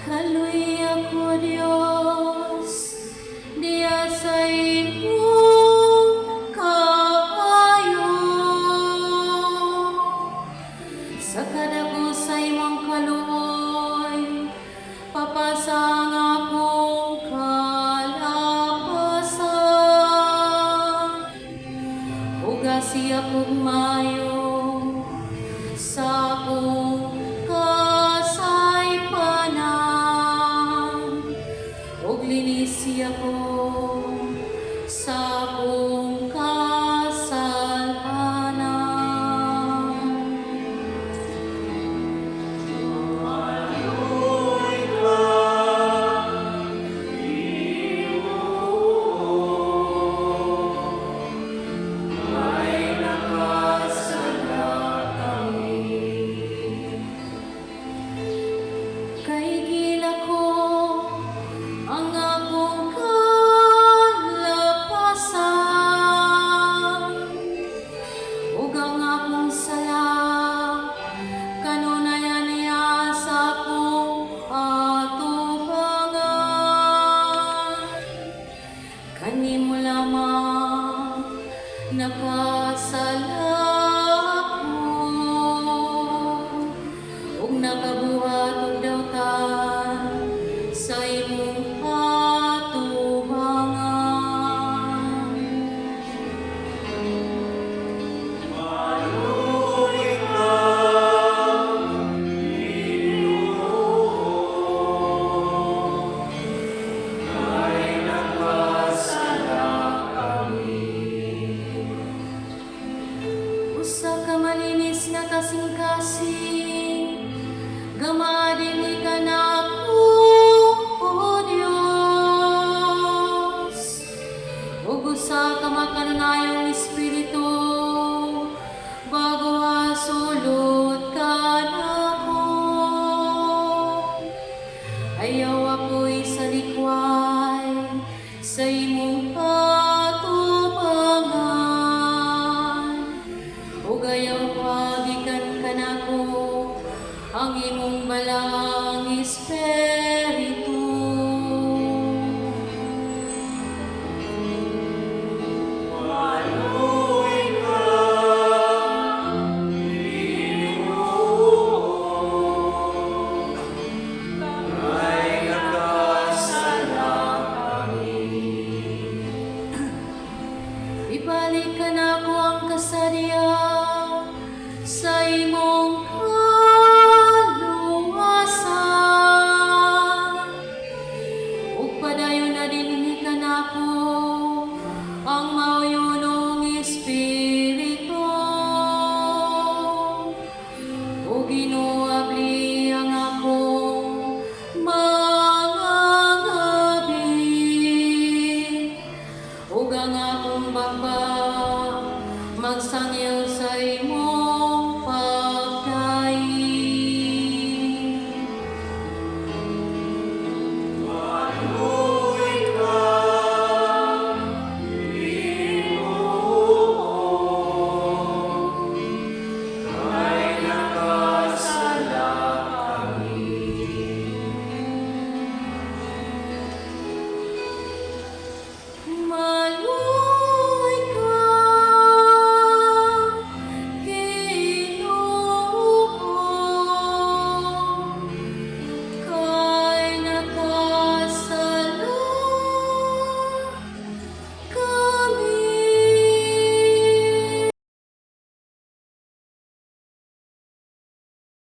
Kaluy ako Diyos, diya sa imo kaayo. Sa kadago sa imong kaluoy, papasang akong kalapasan. Ugasi akong mayo sa akong kasaypanan, ug linisi ako sa akong kasalanan. Maluoy ka, may nakasala kami. Kay gila ko ang akong kalapasan, ug ang akong sala kanunayan niya sa akong atubangan. Kanimo lamang nakasala ako, ug nakabuhat og dawtan sa imong atubangan. Maluoy ka, may nakasala kami. Usa ka malinis nga kasing-kasing, gamading ikanako, O Dios. Ug usa ka makanunayong espiritu, bago hasulot ka nako. Ayaw ako'y salikway sa imong atubangan, ug ayaw pagikan kanako ang imong balang espiritu.